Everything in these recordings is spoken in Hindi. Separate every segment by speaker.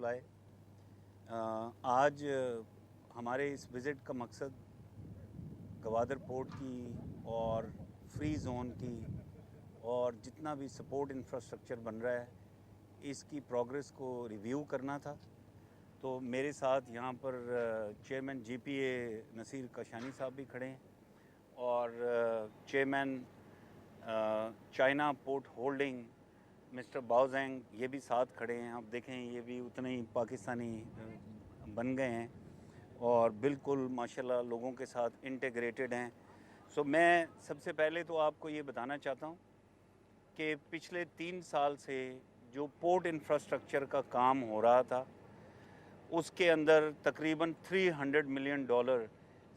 Speaker 1: लाए। आज हमारे इस विज़िट का मकसद गवादर पोर्ट की और फ्री ज़ोन की और जितना भी सपोर्ट इंफ्रास्ट्रक्चर बन रहा है इसकी प्रोग्रेस को रिव्यू करना था। तो मेरे साथ यहाँ पर चेयरमैन जीपीए नसीर काशानी साहब भी खड़े हैं और chairman China port holding mister Baozheng ये भी साथ खड़े हैं। आप देखें ये भी उतने ही पाकिस्तानी बन गए हैं और बिल्कुल माशाल्लाह लोगों के साथ इंटीग्रेटेड हैं। सो मैं सबसे पहले तो आपको ये बताना चाहता हूँ कि पिछले 3 साल से जो पोर्ट इंफ्रास्ट्रक्चर का काम हो रहा था उसके अंदर तकरीबन $300 मिलियन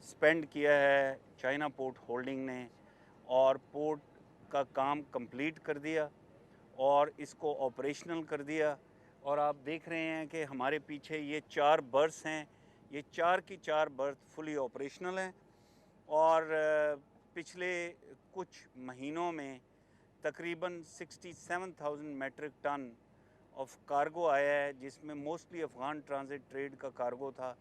Speaker 1: स्पेंड किया है चाइना पोर्ट होल्डिंग ने और पोर्ट का काम कंप्लीट कर दिया और इसको ऑपरेशनल कर दिया। और आप देख रहे हैं कि हमारे पीछे ये 4 बर्थ्स हैं, ये 4 की 4 बर्थ फुली ऑपरेशनल हैं और पिछले कुछ महीनों में तकरीबन 67,000 मेट्रिक टन ऑफ कार्गो आया है, जिसमें मोस्टली अफ़गान ट्रांजिट ट्रेड का कार्गो था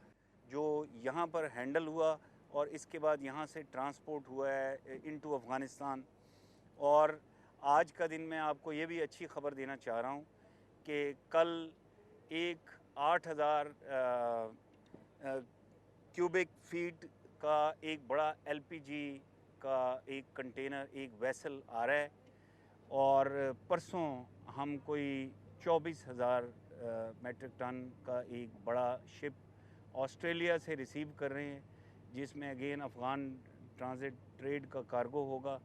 Speaker 1: जो यहाँ पर हैंडल हुआ और इसके बाद यहाँ से ट्रांसपोर्ट हुआ है इनटू अफ़गानिस्तान। और आज का दिन मैं आपको ये भी अच्छी खबर देना चाह रहा हूँ कि कल एक 8,000 क्यूबिक फीट का एक बड़ा एलपीजी का एक कंटेनर एक वेसल आ रहा है और परसों हम कोई 24,000 मेट्रिक टन का एक बड़ा शिप ऑस्ट्रेलिया से रिसीव कर रहे हैं, जिसमें अगेन अफ़गान ट्रांजिट ट्रेड का कार्गो होगा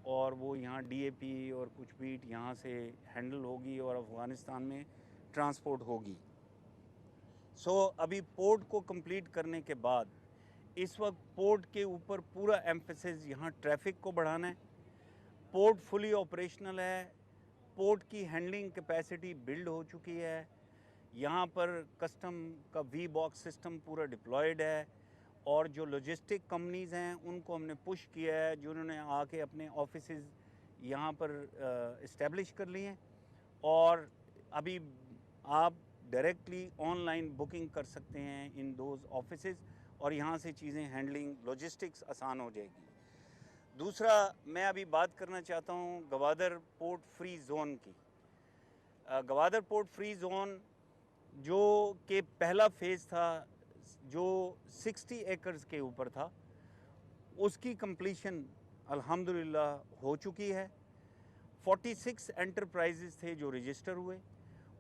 Speaker 1: और वो यहाँ डीएपी और कुछ बीट यहाँ से हैंडल होगी और अफ़गानिस्तान में ट्रांसपोर्ट होगी। अभी पोर्ट को कंप्लीट करने के बाद इस वक्त पोर्ट के ऊपर पूरा एम्फेसिस यहाँ ट्रैफिक को बढ़ाना है। पोर्ट फुली ऑपरेशनल है, पोर्ट की हैंडलिंग कैपेसिटी बिल्ड हो चुकी है, यहाँ पर कस्टम का वी बॉक्स सिस्टम पूरा डिप्लॉयड है और जो लॉजिस्टिक कंपनीज़ हैं उनको हमने पुश किया है जिन्होंने आके अपने ऑफिसेज़ यहाँ पर इस्टेब्लिश कर लिए हैं और अभी आप डायरेक्टली ऑनलाइन बुकिंग कर सकते हैं इन दोज ऑफिसेज़ और यहाँ से चीज़ें हैंडलिंग लॉजिस्टिक्स आसान हो जाएगी। दूसरा मैं अभी बात करना चाहता हूँ गवादर पोर्ट फ्री ज़ोन की। गवादर पोर्ट फ्री ज़ोन जो कि पहला फ़ेज़ था जो 60 एकर्स के ऊपर था, उसकी कंप्लीशन अल्हम्दुलिल्लाह हो चुकी है। 46 एंटरप्राइजेज़ थे जो रजिस्टर हुए,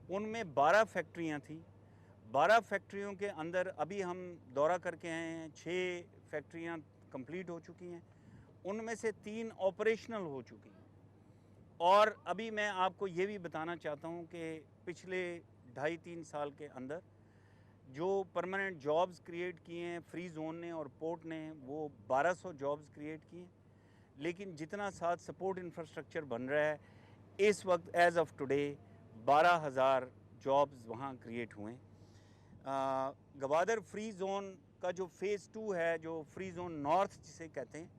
Speaker 1: उनमें 12 फैक्ट्रियाँ थी। 12 फैक्ट्रियों के अंदर अभी हम दौरा करके आए हैं, 6 फैक्ट्रियाँ कंप्लीट हो चुकी हैं, उनमें से 3 ऑपरेशनल हो चुकी हैं। और अभी मैं आपको ये भी बताना चाहता हूँ कि पिछले 2.5-3 साल के अंदर जो परमानेंट जॉब्स क्रिएट किए हैं फ्री जोन ने और पोर्ट ने, वो 1200 जॉब्स क्रिएट किए। लेकिन जितना साथ सपोर्ट इंफ्रास्ट्रक्चर बन रहा है इस वक्त एज़ ऑफ टुडे 12,000 जॉब्स वहाँ क्रिएट हुए। गवादर फ्री जोन का जो फ़ेज़ 2 है, जो फ्री जोन नॉर्थ जिसे कहते हैं,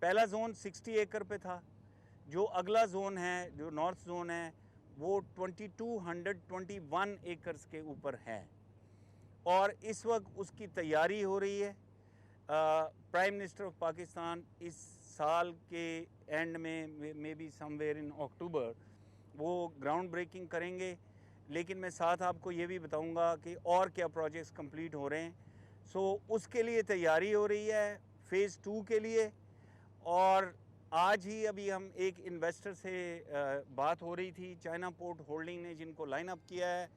Speaker 1: पहला जोन 60 एकड़ पे था, जो अगला जोन है जो नॉर्थ जोन है वो 2221 एकर्स के ऊपर है और इस वक्त उसकी तैयारी हो रही है। प्राइम मिनिस्टर ऑफ पाकिस्तान इस साल के एंड में मे बी समवेयर इन अक्टूबर वो ग्राउंड ब्रेकिंग करेंगे। लेकिन मैं साथ आपको ये भी बताऊंगा कि और क्या प्रोजेक्ट्स कंप्लीट हो रहे हैं। उसके लिए तैयारी हो रही है फ़ेज़ 2 के लिए। और आज ही अभी हम एक इन्वेस्टर से बात हो रही थी, चाइना पोर्ट होल्डिंग ने जिनको लाइन अप किया है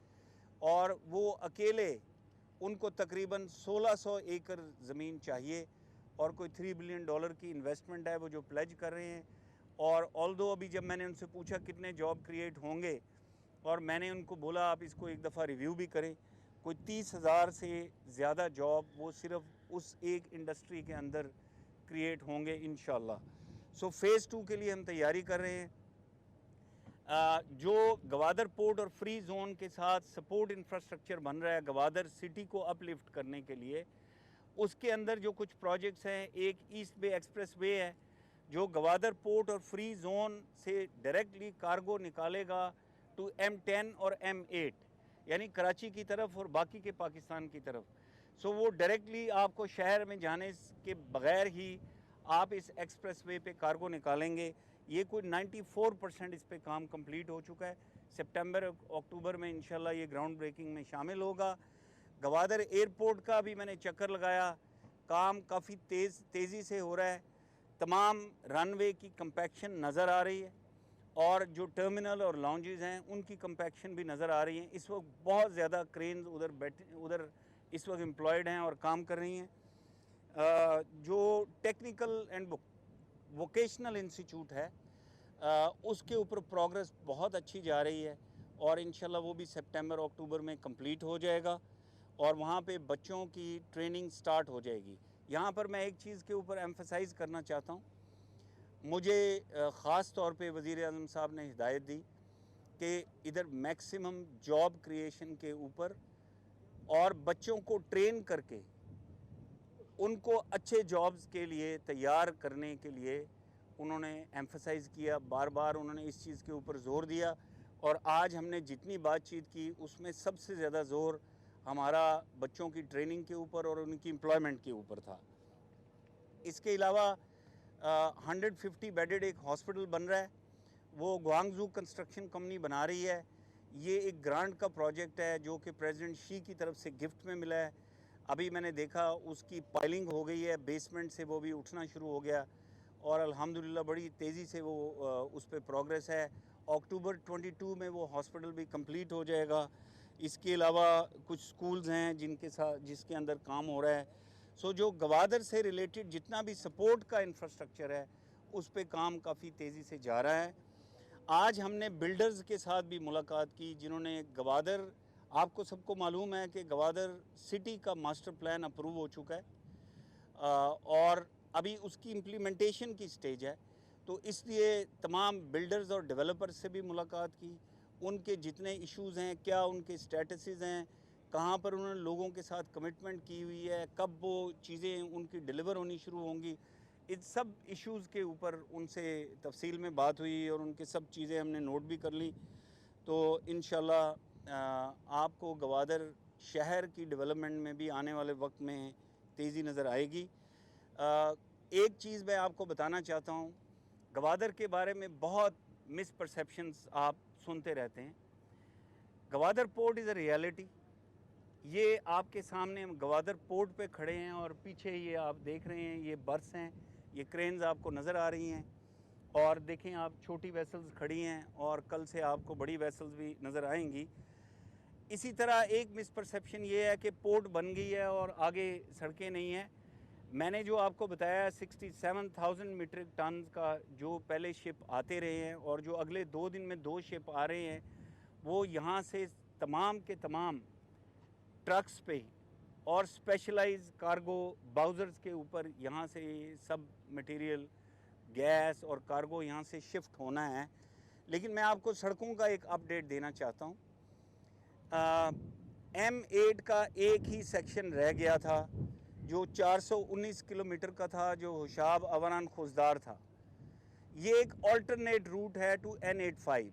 Speaker 1: और वो अकेले उनको तकरीबन 1600 एकड़ ज़मीन चाहिए और कोई $3 बिलियन की इन्वेस्टमेंट है वो जो प्लेज कर रहे हैं। और ऑल्दो अभी जब मैंने उनसे पूछा कितने जॉब क्रिएट होंगे और मैंने उनको बोला आप इसको एक दफ़ा रिव्यू भी करें, कोई 30,000 से ज़्यादा जॉब वो सिर्फ उस एक इंडस्ट्री के अंदर क्रिएट होंगे इंशाल्लाह। फ़ेज़ 2 के लिए हम तैयारी कर रहे हैं। जो गवादर पोर्ट और फ्री जोन के साथ सपोर्ट इंफ्रास्ट्रक्चर बन रहा है गवादर सिटी को अपलिफ्ट करने के लिए, उसके अंदर जो कुछ प्रोजेक्ट्स हैं, एक ईस्ट बे एक्सप्रेस वे है जो गवादर पोर्ट और फ्री जोन से डायरेक्टली कार्गो निकालेगा टू M10 और M8। यानी कराची की तरफ और बाकी के पाकिस्तान की तरफ। सो वो डायरेक्टली आपको शहर में जाने के बगैर ही आप इस एक्सप्रेस वे पे कार्गो निकालेंगे। ये कोई 94% इस पे काम कंप्लीट हो चुका है। सितंबर अक्टूबर में इंशाल्लाह ये ग्राउंड ब्रेकिंग में शामिल होगा। गवादर एयरपोर्ट का भी मैंने चक्कर लगाया, काम काफ़ी तेज़ी से हो रहा है। तमाम रनवे की कंपैक्शन नज़र आ रही है और जो टर्मिनल और लॉन्जेस हैं उनकी कंपैक्शन भी नज़र आ रही हैं। इस वक्त बहुत ज़्यादा क्रेन्स उधर इस वक्त एम्प्लॉयड हैं और काम कर रही हैं। जो टेक्निकल एंड वोकेशनल इंस्टीट्यूट है उसके ऊपर प्रोग्रेस बहुत अच्छी जा रही है और इंशाल्लाह वो भी सितंबर अक्टूबर में कंप्लीट हो जाएगा और वहाँ पे बच्चों की ट्रेनिंग स्टार्ट हो जाएगी। यहाँ पर मैं एक चीज़ के ऊपर एम्फसाइज़ करना चाहता हूँ। मुझे ख़ास तौर पे वज़ीर आज़म साहब ने हिदायत दी कि इधर मैक्सिमम जॉब क्रिएशन के ऊपर और बच्चों को ट्रेन करके उनको अच्छे जॉब्स के लिए तैयार करने के लिए उन्होंने एम्फसाइज़ किया, बार बार उन्होंने इस चीज़ के ऊपर ज़ोर दिया और आज हमने जितनी बातचीत की उसमें सबसे ज़्यादा ज़ोर हमारा बच्चों की ट्रेनिंग के ऊपर और उनकी एम्प्लॉयमेंट के ऊपर था। इसके अलावा 150 बेडेड एक हॉस्पिटल बन रहा है, वो गुआंगजू कंस्ट्रक्शन कंपनी बना रही है। ये एक ग्रांट का प्रोजेक्ट है जो कि प्रेसिडेंट शी की तरफ से गिफ्ट में मिला है। अभी मैंने देखा उसकी पाइलिंग हो गई है, बेसमेंट से वो भी उठना शुरू हो गया और अल्हम्दुलिल्लाह बड़ी तेज़ी से वो उस पर प्रोग्रेस है। अक्टूबर 22 में वो हॉस्पिटल भी कंप्लीट हो जाएगा। इसके अलावा कुछ स्कूल्स हैं जिसके अंदर काम हो रहा है। सो जो गवादर से रिलेटेड जितना भी सपोर्ट का इंफ्रास्ट्रक्चर है उस पे काम काफ़ी तेज़ी से जा रहा है। आज हमने बिल्डर्स के साथ भी मुलाकात की जिन्होंने गवादर, आपको सबको मालूम है कि गवादर सिटी का मास्टर प्लान अप्रूव हो चुका है और अभी उसकी इम्प्लीमेंटेशन की स्टेज है। तो इसलिए तमाम बिल्डर्स और डेवलपर्स से भी मुलाकात की, उनके जितने इश्यूज़ हैं, क्या उनके स्टेटसेस हैं, कहाँ पर उन्होंने लोगों के साथ कमिटमेंट की हुई है, कब वो चीज़ें उनकी डिलीवर होनी शुरू होंगी, इन सब इश्यूज़ के ऊपर उनसे तफसील में बात हुई और उनके सब चीज़ें हमने नोट भी कर ली। तो इंशाल्लाह आपको गवादर शहर की डेवलपमेंट में भी आने वाले वक्त में तेज़ी नज़र आएगी। एक चीज़ मैं आपको बताना चाहता हूँ, गवादर के बारे में बहुत मिसपरसेप्शंस आप सुनते रहते हैं। Gwadar port is a reality. ये आपके सामने हम गवादर पोर्ट पे खड़े हैं और पीछे ये आप देख रहे हैं ये बर्स हैं, ये क्रेन्स आपको नज़र आ रही हैं और देखें आप छोटी वेसल्स खड़ी हैं और कल से आपको बड़ी वेसल्स भी नज़र आएंगी। इसी तरह एक मिसपरसेप्शन ये है कि पोर्ट बन गई है और आगे सड़कें नहीं हैं। मैंने जो आपको बताया 67,000 मीट्रिक टन का जो पहले शिप आते रहे हैं और जो अगले 2 दिन में 2 शिप आ रहे हैं, वो यहाँ से तमाम के तमाम ट्रक्स पे और स्पेशलाइज कार्गो बाउज़र्स के ऊपर यहाँ से सब मटेरियल, गैस और कार्गो यहाँ से शिफ्ट होना है। लेकिन मैं आपको सड़कों का एक अपडेट देना चाहता हूँ। M8 का एक ही सेक्शन रह गया था जो 419 किलोमीटर का था, जो हुशाब अवरान खुजदार था। ये एक अल्टरनेट रूट है टू N85।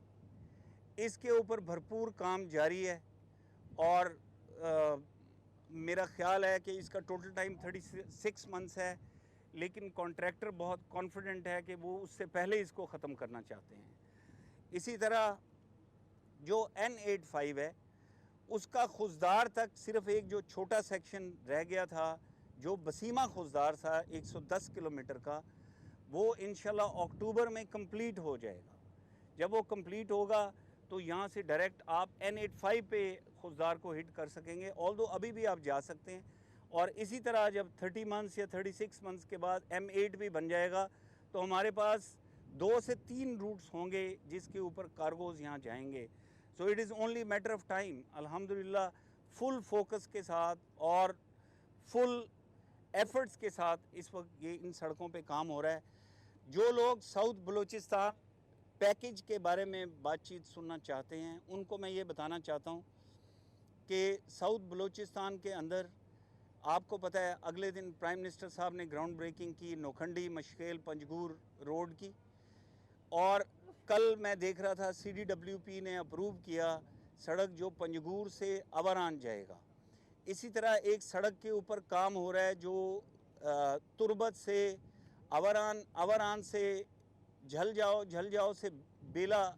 Speaker 1: इसके ऊपर भरपूर काम जारी है और मेरा ख्याल है कि इसका टोटल टाइम 36 मंथ्स है, लेकिन कॉन्ट्रैक्टर बहुत कॉन्फिडेंट है कि वो उससे पहले इसको ख़त्म करना चाहते हैं। इसी तरह जो N85 है उसका खुजदार तक सिर्फ एक जो छोटा सेक्शन रह गया था जो बसीमा खुजदार था 110 किलोमीटर का, वो इंशाल्लाह अक्टूबर में कंप्लीट हो जाएगा। जब वो कंप्लीट होगा तो यहाँ से डायरेक्ट आप N85 पे खुजदार को हिट कर सकेंगे, ऑल्दो अभी भी आप जा सकते हैं। और इसी तरह जब 30 मंथ्स या 36 मंथ्स के बाद M8 भी बन जाएगा तो हमारे पास 2 से 3 रूट्स होंगे जिसके ऊपर कार्गोज़ यहाँ जाएंगे। So it is only matter of time. अल्हम्दुलिल्लाह फुल फोकस के साथ और फुल एफर्ट्स के साथ इस वक्त ये इन सड़कों पे काम हो रहा है। जो लोग साउथ बलूचिस्तान पैकेज के बारे में बातचीत सुनना चाहते हैं उनको मैं ये बताना चाहता हूँ कि साउथ बलूचिस्तान के अंदर आपको पता है अगले दिन प्राइम मिनिस्टर साहब ने ग्राउंड ब्रेकिंग की नोखंडी मशकेल पंजगूर रोड की, और कल मैं देख रहा था CDWP ने अप्रूव किया सड़क जो पंजगूर से अवारान जाएगा। इसी तरह एक सड़क के ऊपर काम हो रहा है जो तुर्बत से अवारान, अवारान से झल जाओ से बेला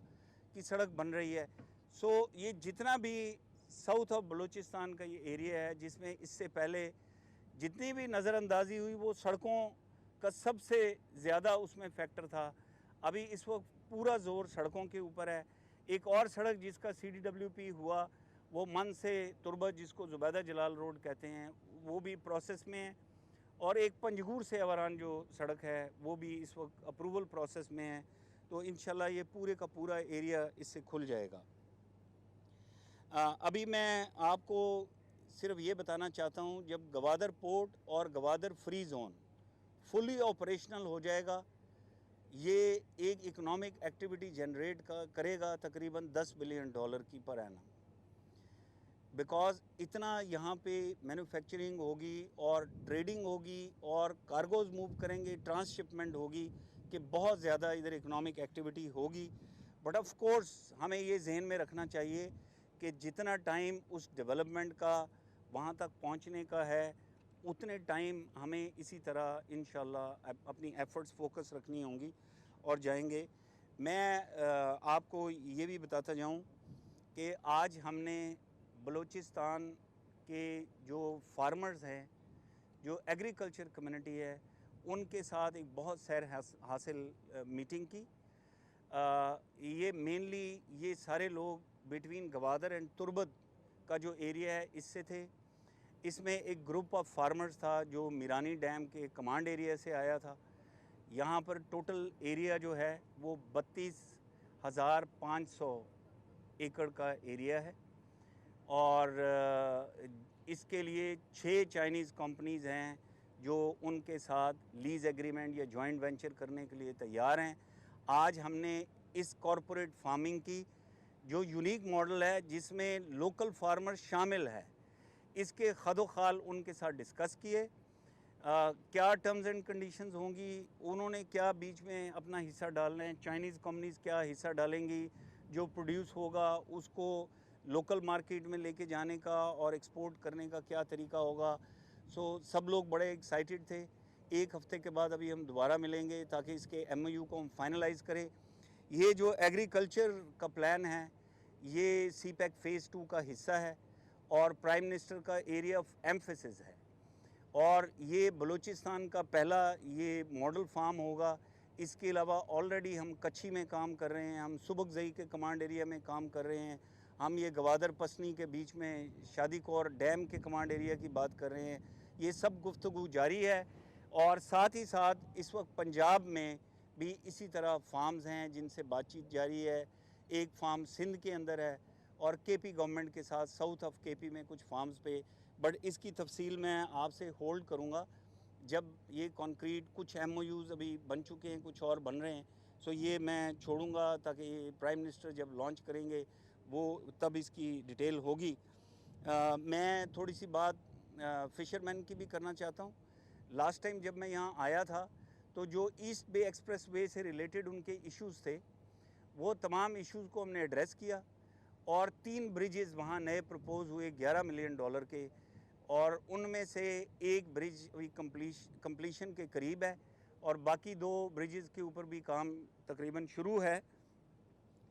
Speaker 1: की सड़क बन रही है। सो ये जितना भी साउथ ऑफ बलूचिस्तान का ये एरिया है, जिसमें इससे पहले जितनी भी नज़रअंदाजी हुई वो सड़कों का सबसे ज़्यादा उसमें फैक्टर था। अभी इस वक्त पूरा ज़ोर सड़कों के ऊपर है। एक और सड़क जिसका CDWP हुआ वो मन से तुर्बत, जिसको ज़ुबैदा जलाल रोड कहते हैं, वो भी प्रोसेस में है। और एक पंजगूर से अवारान जो सड़क है वो भी इस वक्त अप्रूवल प्रोसेस में है। तो इंशाल्लाह ये पूरे का पूरा एरिया इससे खुल जाएगा। अभी मैं आपको सिर्फ ये बताना चाहता हूँ, जब गवादर पोर्ट और Gwadar free zone fully operational हो जाएगा, ये एक इकोनॉमिक एक्टिविटी जनरेट करेगा तकरीबन $10 बिलियन की पर एनम। बिकॉज़ इतना यहाँ पे मैन्युफैक्चरिंग होगी और ट्रेडिंग होगी और कार्गोज़ मूव करेंगे, ट्रांसशिपमेंट होगी कि बहुत ज़्यादा इधर इकोनॉमिक एक्टिविटी होगी। बट ऑफ कोर्स हमें ये जहन में रखना चाहिए कि जितना टाइम उस डेवलपमेंट का वहाँ तक पहुँचने का है, उतने टाइम हमें इसी तरह इंशाल्लाह अपनी एफ़र्ट्स फोकस रखनी होंगी और जाएंगे। मैं आपको ये भी बताता जाऊँ कि आज हमने बलूचिस्तान के जो फार्मर्स हैं, जो एग्रीकल्चर कम्युनिटी है, उनके साथ एक बहुत सैर हासिल मीटिंग की। ये मेनली ये सारे लोग बिटवीन गवादर एंड तुर्बत का जो एरिया है इससे थे। इसमें एक ग्रुप ऑफ फार्मर्स था जो मीरानी डैम के कमांड एरिया से आया था। यहाँ पर टोटल एरिया जो है वो 32,500 एकड़ का एरिया है और इसके लिए 6 चाइनीज़ कंपनीज़ हैं जो उनके साथ लीज़ एग्रीमेंट या जॉइंट वेंचर करने के लिए तैयार हैं। आज हमने इस कॉरपोरेट फार्मिंग की जो यूनिक मॉडल है जिसमें लोकल फार्मर शामिल है, इसके खदोखाल उनके साथ डिस्कस किए। क्या टर्म्स एंड कंडीशंस होंगी, उन्होंने क्या बीच में अपना हिस्सा डालना है, चाइनीज़ कंपनीज़ क्या हिस्सा डालेंगी, जो प्रोड्यूस होगा उसको लोकल मार्केट में लेके जाने का और एक्सपोर्ट करने का क्या तरीका होगा। सो सब लोग बड़े एक्साइटेड थे। एक हफ़्ते के बाद अभी हम दोबारा मिलेंगे ताकि इसके MOU को हम फाइनलाइज़ करें। ये जो एग्रीकल्चर का प्लान है ये CPEC फ़ेज़ 2 का हिस्सा है और प्राइम मिनिस्टर का एरिया ऑफ एम्फेसिस है और ये बलूचिस्तान का पहला ये मॉडल फार्म होगा। इसके अलावा ऑलरेडी हम कच्छी में काम कर रहे हैं, हम सुबकज़ई के कमांड एरिया में काम कर रहे हैं, हम ये गवादर पसनी के बीच में शादीकोर डैम के कमांड एरिया की बात कर रहे हैं। ये सब गुफ्तगू जारी है और साथ ही साथ इस वक्त पंजाब में भी इसी तरह फार्म्स हैं जिनसे बातचीत जारी है। एक फार्म सिंध के अंदर है और KP गवर्नमेंट के साथ साउथ ऑफ KP में कुछ फार्म्स पे, बट इसकी तफसील मैं आपसे होल्ड करूँगा जब ये कॉन्क्रीट कुछ MOUs अभी बन चुके हैं, कुछ और बन रहे हैं। सो ये मैं छोड़ूंगा ताकि प्राइम मिनिस्टर जब लॉन्च करेंगे वो तब इसकी डिटेल होगी। मैं थोड़ी सी बात फ़िशरमैन की भी करना चाहता हूँ। लास्ट टाइम जब मैं यहाँ आया था तो जो ईस्ट बे एक्सप्रेस वे से रिलेटेड उनके इश्यूज़ थे वो तमाम इश्यूज़ को हमने एड्रेस किया और 3 ब्रिजेज़ वहाँ नए प्रपोज़ हुए $11 मिलियन के और उनमें से एक ब्रिज अभी कंप्लीशन के करीब है और बाकी 2 ब्रिजेज़ के ऊपर भी काम तकरीबन शुरू है।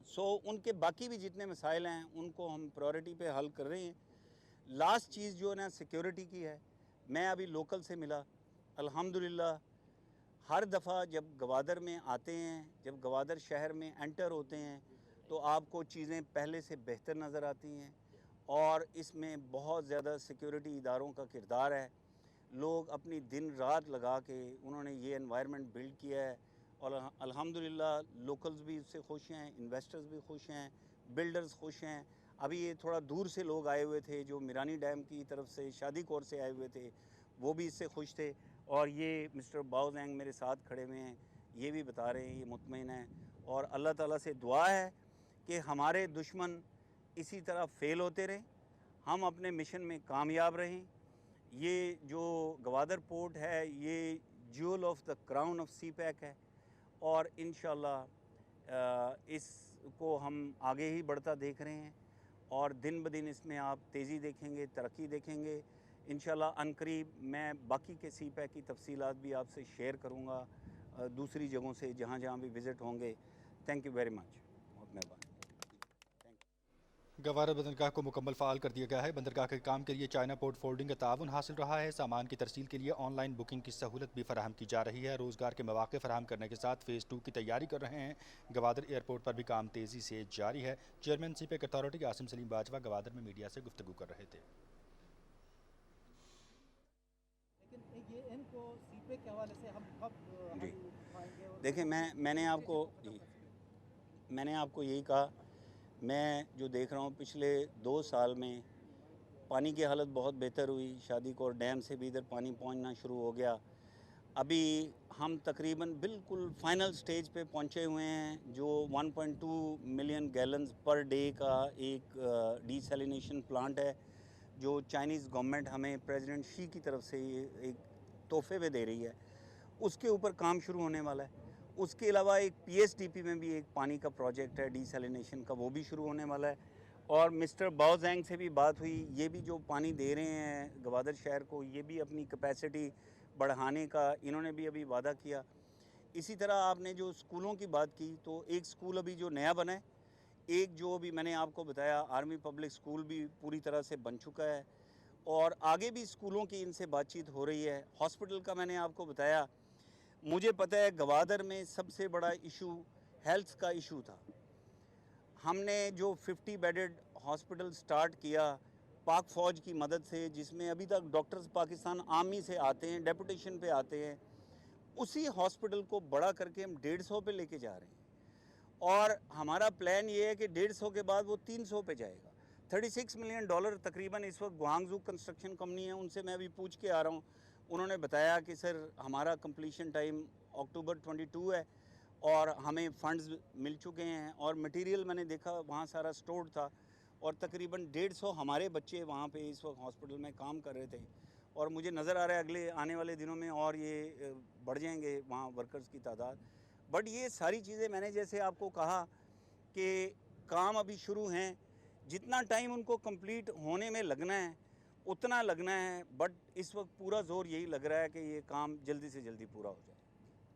Speaker 1: सो उनके बाकी भी जितने मसाइल हैं उनको हम प्रायोरिटी पे हल कर रहे हैं। लास्ट चीज़ जो है ना सिक्योरिटी की है। मैं अभी लोकल से मिला, अल्हम्दुलिल्लाह हर दफ़ा जब गवादर में आते हैं, जब गवादर शहर में एंटर होते हैं तो आपको चीज़ें पहले से बेहतर नज़र आती हैं और इसमें बहुत ज़्यादा सिक्योरिटी इदारों का किरदार है। लोग अपनी दिन रात लगा के उन्होंने ये एनवायरनमेंट बिल्ड किया है और अल्हम्दुलिल्लाह लोकल्स भी इससे खुश हैं, इन्वेस्टर्स भी खुश हैं, बिल्डर्स खुश हैं। अभी ये थोड़ा दूर से लोग आए हुए थे जो मीरानी डैम की तरफ से शादीकोर से आए हुए थे, वो भी इससे खुश थे और ये मिस्टर बाओजेंग मेरे साथ खड़े हुए हैं, ये भी बता रहे हैं ये मुतमईन हैं और अल्लाह ताला से दुआ है कि हमारे दुश्मन इसी तरह फ़ेल होते रहें, हम अपने मिशन में कामयाब रहें। ये जो गवादर पोर्ट है ये jewel of the crown of CPEC है और इंशाल्लाह इसको हम आगे ही बढ़ता देख रहे हैं और दिन ब दिन इसमें आप तेज़ी देखेंगे, तरक्की देखेंगे। इंशाल्लाह अनकरीब मैं बाकी के सीपैक की तफसीलात भी आपसे शेयर करूँगा दूसरी जगहों से जहाँ जहाँ भी विज़िट होंगे। थैंक यू वेरी मच, बहुत मेहरबानी।
Speaker 2: गवादर बंदरगाह को मुकम्मल फ़ाल कर दिया गया है। बंदरगाह के काम के लिए चाइना पोर्ट फोल्डिंग का ताउन हासिल रहा है। सामान की तरसील के लिए ऑनलाइन बुकिंग की सहूलत भी फराहम की जा रही है। रोज़गार के मौके फराहम करने के साथ फ़ेज़ 2 की तैयारी कर रहे हैं। गवादर एयरपोर्ट पर भी काम तेज़ी से जारी है। Chairman CPEC authority Asim Salim Bajwa Gwadar में मीडिया से गुफ्तगू कर रहे थे।
Speaker 3: लेकिन ये इनको सीपैक के हवाले से हम कब
Speaker 1: जी
Speaker 3: पाएंगे? और
Speaker 1: देखिए, मैंने आपको यही कहा, मैं जो देख रहा हूँ पिछले 2 साल में पानी की हालत बहुत बेहतर हुई। शादीकोर डैम से भी इधर पानी पहुँचना शुरू हो गया। अभी हम तकरीबन बिल्कुल फाइनल स्टेज पे पहुँचे हुए हैं। जो 1.2 मिलियन गैलन्स पर डे का एक डिसैलिनेशन प्लांट है, जो चाइनीज़ गवर्नमेंट हमें प्रेसिडेंट शी की तरफ से एक तोहफे में दे रही है, उसके ऊपर काम शुरू होने वाला है। उसके अलावा एक पीएसडीपी में भी एक पानी का प्रोजेक्ट है डिसैलिनेशन का, वो भी शुरू होने वाला है। और मिस्टर बाओजेंग से भी बात हुई, ये भी जो पानी दे रहे हैं गवादर शहर को, ये भी अपनी कैपेसिटी बढ़ाने का इन्होंने भी अभी वादा किया। इसी तरह आपने जो स्कूलों की बात की, तो एक स्कूल अभी जो नया बना है, एक जो अभी मैंने आपको बताया आर्मी पब्लिक स्कूल भी पूरी तरह से बन चुका है, और आगे भी स्कूलों की इनसे बातचीत हो रही है। हॉस्पिटल का मैंने आपको बताया, मुझे पता है गवादर में सबसे बड़ा इशू हेल्थ का इशू था। हमने जो 50 बेडेड हॉस्पिटल स्टार्ट किया पाक फ़ौज की मदद से, जिसमें अभी तक डॉक्टर्स पाकिस्तान आर्मी से आते हैं, डेपुटेशन पे आते हैं, उसी हॉस्पिटल को बड़ा करके हम 150 पे लेके जा रहे हैं। और हमारा प्लान ये है कि 150 के बाद वो 300 पे जाएगा। $36 मिलियन तकरीबन इस वक्त गुआंगजू कंस्ट्रक्शन कंपनी है, उनसे मैं अभी पूछ के आ रहा हूँ। उन्होंने बताया कि सर हमारा कंप्लीशन टाइम अक्टूबर 22 है और हमें फंड्स मिल चुके हैं, और मटेरियल मैंने देखा वहाँ सारा स्टोर्ड था, और तकरीबन 150 हमारे बच्चे वहाँ पे इस वक्त हॉस्पिटल में काम कर रहे थे। और मुझे नज़र आ रहा है अगले आने वाले दिनों में और ये बढ़ जाएंगे वहाँ वर्कर्स की तादाद। बट ये सारी चीज़ें मैंने जैसे आपको कहा कि काम अभी शुरू हैं, जितना टाइम उनको कंप्लीट होने में लगना है उतना लगना है, बट इस वक्त पूरा जोर यही लग रहा है कि ये काम जल्दी से जल्दी पूरा हो जाए।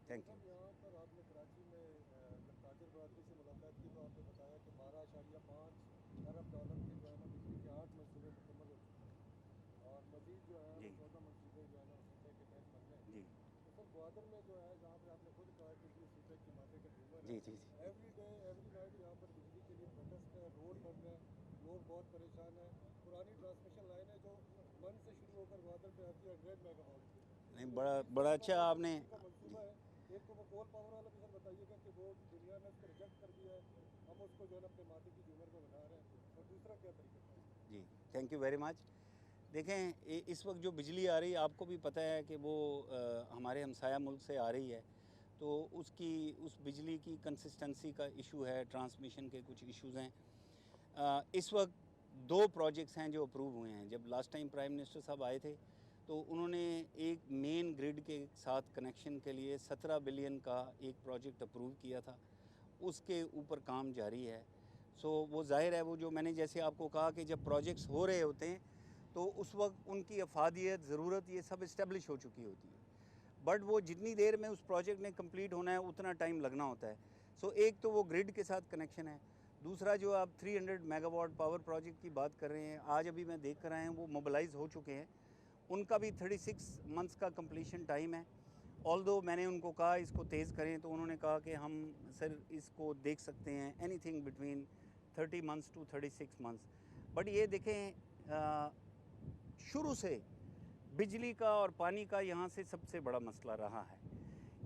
Speaker 1: Thank you.
Speaker 4: यहाँ पर आपने कराची में जब ताजिर बरादरी से मुलाकात की तो आपने बताया कि 12.5 अरब डॉलर के जो है ना बिजली के 8 मंसूबे मुकम्मल हो चुके हैं और मजीद जो है
Speaker 1: जी
Speaker 4: 14 मंसूबे जो है ना सीपैक के तहत बनने हैं।
Speaker 1: जी
Speaker 4: तो सर ग्वादर में जो है जहाँ पर आपने खुद कहा कि सीपैक के माथे का झूमर
Speaker 1: जी
Speaker 4: है,
Speaker 1: जी
Speaker 4: एवरी डे एवरी नाइट यहाँ पर बिजली के लिए प्रोटेस्ट है, रोड बंद है, लोग बहुत परेशान हैं। पुरानी ट्रांसमिशन लाइन है जो मन से शुरू होकर ग्वादर पे आती है 1.5 मेगावाट की।
Speaker 1: नहीं,
Speaker 4: तो
Speaker 1: बड़ा
Speaker 4: इस
Speaker 1: बड़ा
Speaker 4: वक्त
Speaker 1: अच्छा
Speaker 4: जो
Speaker 1: आपने
Speaker 4: बिजली का मंसूबा है, एक तो वो कोल पावर वाला भी सर बताइएगा कि वो दुनिया ने उसको रिजेक्ट कर दिया है, हम उसको जो है ना अपने माथे की झूमर को बना रहे हैं, और दूसरा क्या तरीका है?
Speaker 1: जी थैंक यू वेरी मच। देखें इस वक्त जो बिजली आ रही है आपको भी पता है कि वो हमारे हमसाया मुल्क से आ रही है, तो उस बिजली की कंसिस्टेंसी का इशू है, ट्रांसमिशन के कुछ इश्यूज़ हैं। इस वक्त 2 प्रोजेक्ट्स हैं जो अप्रूव हुए हैं। जब लास्ट टाइम प्राइम मिनिस्टर साहब आए थे तो उन्होंने एक मेन ग्रिड के साथ कनेक्शन के लिए 17 बिलियन का एक प्रोजेक्ट अप्रूव किया था, उसके ऊपर काम जारी है। सो वो जाहिर है, वो जो मैंने जैसे आपको कहा कि जब प्रोजेक्ट्स हो रहे होते हैं तो उस वक्त उनकी अफादियत, ज़रूरत, ये सब इस्टेब्लिश हो चुकी होती है, बट वो जितनी देर में उस प्रोजेक्ट ने कंप्लीट होना है उतना टाइम लगना होता है। सो एक तो वो ग्रिड के साथ कनेक्शन है, दूसरा जो आप 300 मेगावाट पावर प्रोजेक्ट की बात कर रहे हैं, आज अभी मैं देख कर आए हैं वो मोबिलाइज़ हो चुके हैं, उनका भी 36 मंथ्स का कंप्लीशन टाइम है। ऑल्दो मैंने उनको कहा इसको तेज़ करें, तो उन्होंने कहा कि हम सर इसको देख सकते हैं anything between 30 months to 36 months. But ये देखें, शुरू से बिजली का और पानी का यहाँ से सबसे बड़ा मसला रहा है,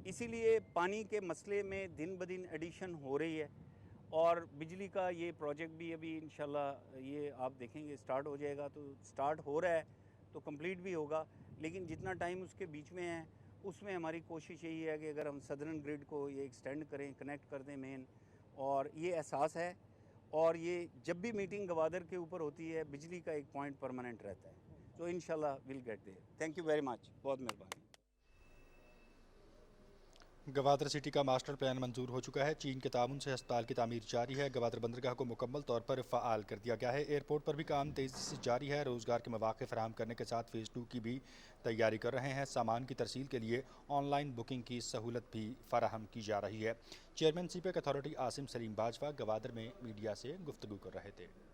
Speaker 1: इसीलिए पानी के मसले में दिन ब दिन एडिशन हो रही है, और बिजली का ये प्रोजेक्ट भी अभी इंशाल्लाह ये आप देखेंगे स्टार्ट हो जाएगा। तो स्टार्ट हो रहा है तो कंप्लीट भी होगा, लेकिन जितना टाइम उसके बीच में है उसमें हमारी कोशिश यही है कि अगर हम सदर्न ग्रिड को ये एक्सटेंड करें, कनेक्ट कर दें मेन, और ये एहसास है। और ये जब भी मीटिंग गवादर के ऊपर होती है बिजली का एक पॉइंट परमानेंट रहता है। तो इंशाल्लाह will get there. Thank you very much, बहुत मेहरबानी।
Speaker 2: गवादर सिटी का मास्टर प्लान मंजूर हो चुका है। चीन के ताउन से अस्पताल की तामीर जारी है। गवादर बंदरगाह को मुकम्मल तौर पर फ़आल कर दिया गया है। एयरपोर्ट पर भी काम तेज़ी से जारी है। रोज़गार के मौक़े फराहम करने के साथ फ़ेज़ 2 की भी तैयारी कर रहे हैं। सामान की तरसील के लिए ऑनलाइन बुकिंग की सहूलत भी फराहम की जा रही है। Chairman CPEC authority Asim Salim Bajwa Gwadar में मीडिया से गुफ्तगू कर रहे थे।